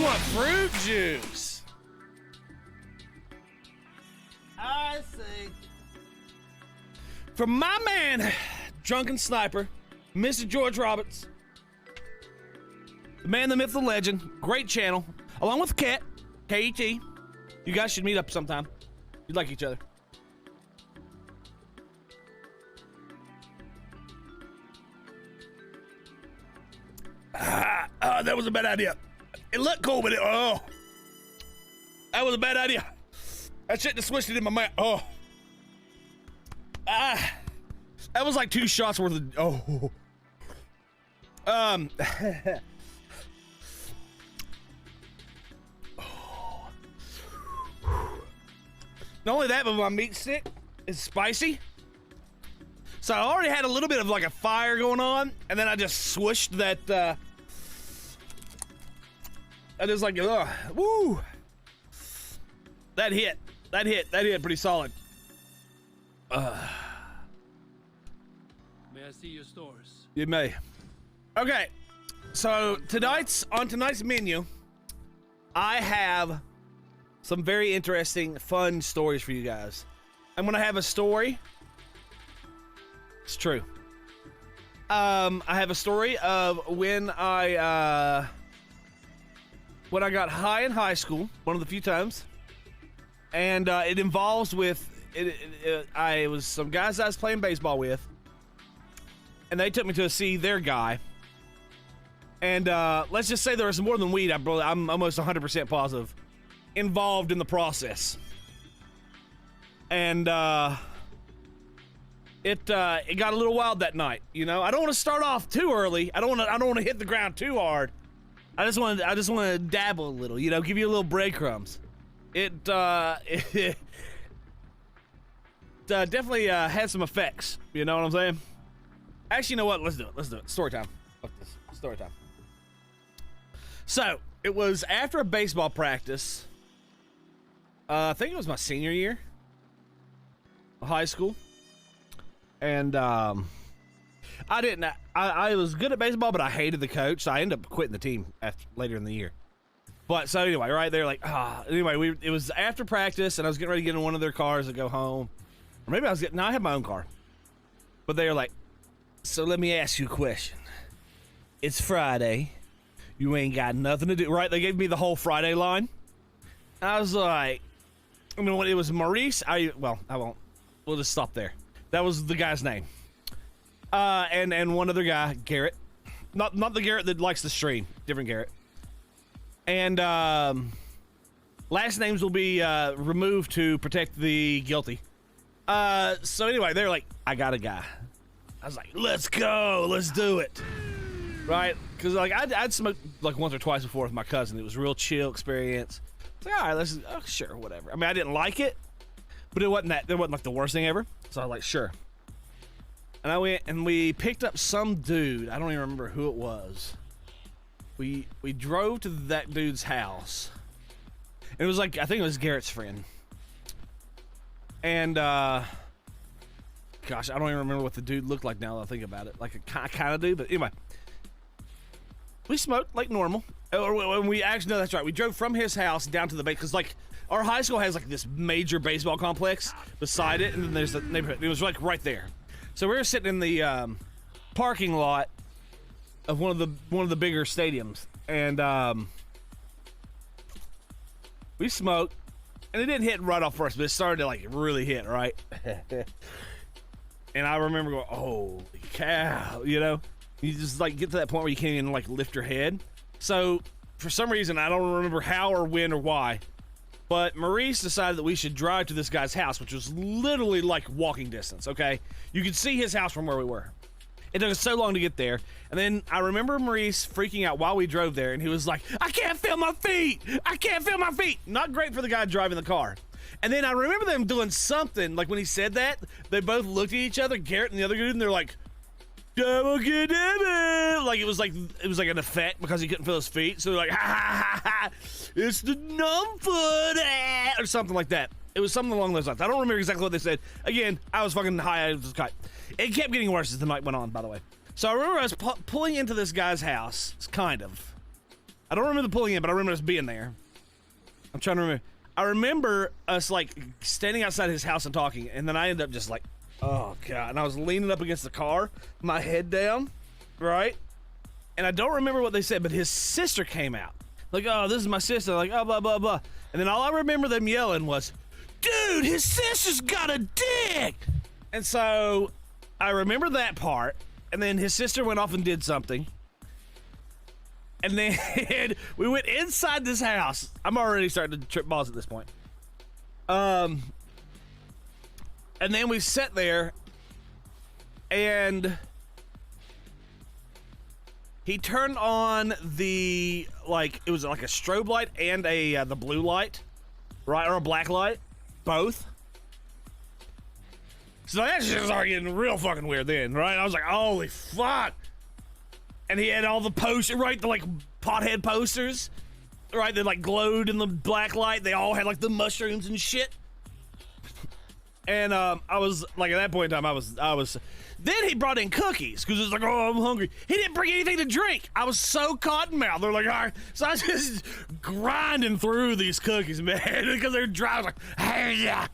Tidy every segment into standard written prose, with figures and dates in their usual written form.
want fruit juice. I see. From my man, Drunken Sniper, Mr. George Roberts. The man, the myth, the legend. Great channel. Along with Ket, K-E-T. You guys should meet up sometime. You'd like each other. That was a bad idea. It looked cool, but that was a bad idea. I shouldn't have switched it in my mouth. That was like 2 shots worth of, Not only that, but my meat stick is spicy. So I already had a little bit of like a fire going on, and then I just swished that, I just like, woo. That hit pretty solid. May I see your stores? You may. Okay, so tonight's menu, I have some very interesting, fun stories for you guys. I'm gonna have a story. It's true. I have a story of when I got high in high school, one of the few times, and it involves with I was some guys I was playing baseball with, and they took me to see their guy. And let's just say there was more than weed. I'm almost 100% positive involved in the process. And it got a little wild that night. You know, I don't want to start off too early. I don't want to hit the ground too hard. I just want to dabble a little. You know, give you a little breadcrumbs. It definitely had some effects. You know what I'm saying? Actually, you know what? Let's do it. Story time. Fuck this. Story time. So, it was after a baseball practice. I think it was my senior year of high school. And, I was good at baseball, but I hated the coach, so I ended up quitting the team later in the year. But, so anyway, right there, like, anyway, it was after practice, and I was getting ready to get in one of their cars to go home. Or maybe I had my own car. But they were like, so let me ask you a question. It's Friday. You ain't got nothing to do, right? They gave me the whole Friday line. I was like, I mean, when it was Maurice, I won't. We'll just stop there. That was the guy's name. And one other guy, Garrett. Not the Garrett that likes to stream. Different Garrett. And last names will be removed to protect the guilty. So anyway, they're like, I got a guy. I was like, let's go, let's do it. Right? Because like I'd smoked like once or twice before with my cousin. It was a real chill experience. It's like, all right, sure, whatever. I mean, I didn't like it, but it wasn't like the worst thing ever. So I was like, sure. And I went and we picked up some dude. I don't even remember who it was. We drove to that dude's house. And it was like, I think it was Garrett's friend. And gosh, I don't even remember what the dude looked like now that I think about it. Like a kind of dude, but anyway. We smoked like normal. Or we actually, no, that's right. We drove from his house down to the base, because like our high school has like this major baseball complex beside it, and then there's the neighborhood. It was like right there. So we were sitting in the parking lot of one of the bigger stadiums, and we smoked, and it didn't hit right off first, but it started to like really hit, right? And I remember going, holy cow, you know? You just like get to that point where you can't even like lift your head. So for some reason, I don't remember how or when or why, but Maurice decided that we should drive to this guy's house, which was literally like walking distance, okay? You could see his house from where we were. It took us so long to get there. And then I remember Maurice freaking out while we drove there, and he was like, I can't feel my feet! I can't feel my feet! Not great for the guy driving the car. And then I remember them doing something, like when he said that, they both looked at each other, Garrett and the other dude, and they're like, like it was like an effect because he couldn't feel his feet, so they're like, ha ha ha ha, it's the numb foot, or something like that. It was something along those lines. I don't remember exactly what they said. Again, I was fucking high out of the sky. It kept getting worse as the night went on, by the way. So I remember I was pulling into this guy's house, kind of, I don't remember the pulling in, but I remember us being there. I'm trying to remember. I remember us like standing outside his house and talking, and then I ended up just like, oh god, and I was leaning up against the car, my head down, right? And I don't remember what they said, but his sister came out. Like, oh, this is my sister, like, oh, blah, blah, blah. And then all I remember them yelling was, dude, his sister's got a dick! And so I remember that part, and then his sister went off and did something. And then we went inside this house. I'm already starting to trip balls at this point. And then we sat there, and he turned on the, like, it was like a strobe light and the blue light, right, or a black light, both. So that shit started getting real fucking weird then, right? I was like, holy fuck. And he had all the posters, right, the like pothead posters, right, that like glowed in the black light. They all had like the mushrooms and shit. And I was like, at that point in time, I was. Then he brought in cookies because it was like, oh, I'm hungry. He didn't bring anything to drink. I was so cotton mouthed. They're like, all right. So I was just grinding through these cookies, man, because they're dry. I was like, hey yeah,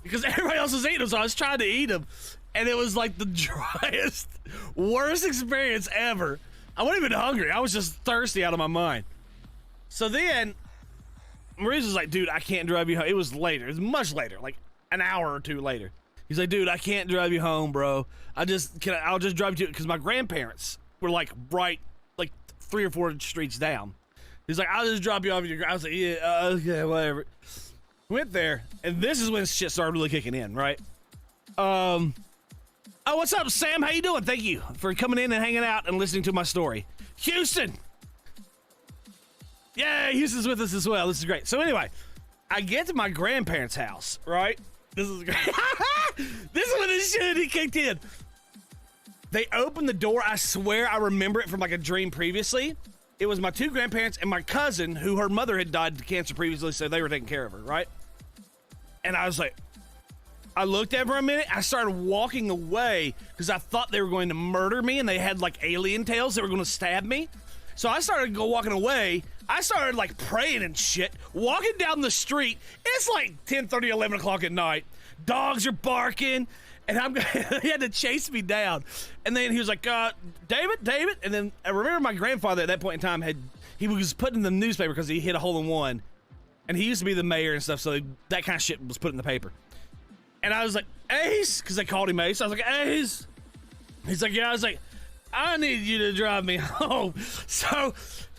because everybody else was eating them, so I was trying to eat them. And it was like the driest, worst experience ever. I wasn't even hungry. I was just thirsty out of my mind. So then, Maurice was like, dude, I can't drive you home. It was later. It was much later, like an hour or two later. He's like, dude, I can't drive you home, bro. I'll just drive you, because my grandparents were like right, like 3 or 4 streets down. He's like, I'll just drop you off at your, I was like, yeah, okay, whatever. Went there, and this is when shit started really kicking in, right? Oh, what's up, Sam? How you doing? Thank you for coming in and hanging out and listening to my story. Houston! Yeah, Houston's with us as well. This is great. So anyway, I get to my grandparents' house, right? This is great. This is when this shit kicked in. They opened the door. I swear I remember it from like a dream previously. It was my 2 grandparents and my cousin, who her mother had died of cancer previously, so they were taking care of her, right? And I was like, I looked at her for a minute. I started walking away because I thought they were going to murder me, and they had like alien tails that were going to stab me. So I started walking away. I started like praying and shit, walking down the street. It's like 10:30, 11 o'clock at night. Dogs are barking, and he had to chase me down. And then he was like, David. And then I remember my grandfather at that point in time he was putting in the newspaper because he hit a hole in one, and he used to be the mayor and stuff. So that kind of shit was put in the paper. And I was like, Ace, because they called him Ace. I was like, Ace. He's like, yeah. I was like, I need you to drive me home. So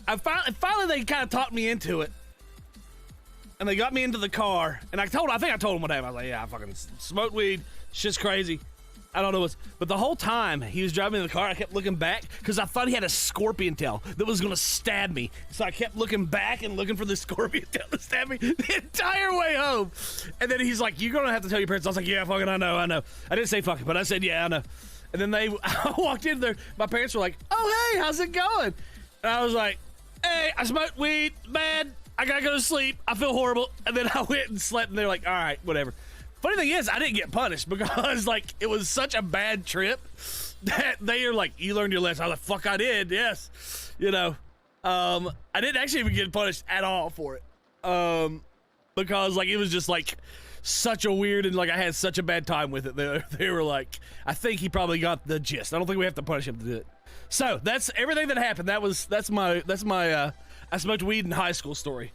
I finally they kind of talked me into it. And they got me into the car. And I think I told him what happened. I was like, yeah, I fucking smoked weed. Shit's crazy. I don't know what's, but the whole time he was driving in the car, I kept looking back because I thought he had a scorpion tail that was going to stab me. So I kept looking back and looking for the scorpion tail to stab me the entire way home. And then he's like, you're going to have to tell your parents. I was like, yeah, fucking, I know. I didn't say fucking, but I said, yeah, I know. And then I walked in there. My parents were like, oh, hey, how's it going? And I was like, hey, I smoked weed, bad. I got to go to sleep. I feel horrible. And then I went and slept, and they're like, all right, whatever. Funny thing is, I didn't get punished because, like, it was such a bad trip that they are like, you learned your lesson. I was like, fuck, I did, yes. You know, I didn't actually even get punished at all for it. Because, like, it was just, like, such a weird, and, like, I had such a bad time with it. They were like, I think he probably got the gist. I don't think we have to punish him to do it. So, that's everything that happened. That's my I smoked weed in high school story.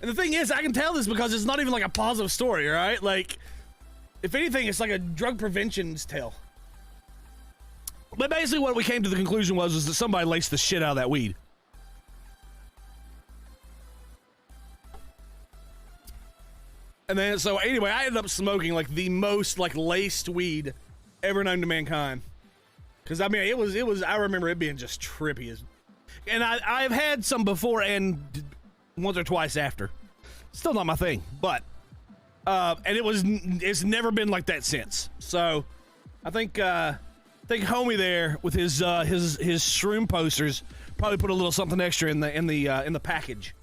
And the thing is, I can tell this because it's not even like a positive story, right? Like, if anything, it's like a drug prevention's tale. But basically what we came to the conclusion was that somebody laced the shit out of that weed. And then, so anyway, I ended up smoking like the most like laced weed ever known to mankind. Cause I mean, it was, I remember it being just trippy as, and I've had some before and once or twice after. Still not my thing, but and it's never been like that since. So I think homie there with his shroom posters probably put a little something extra in the package.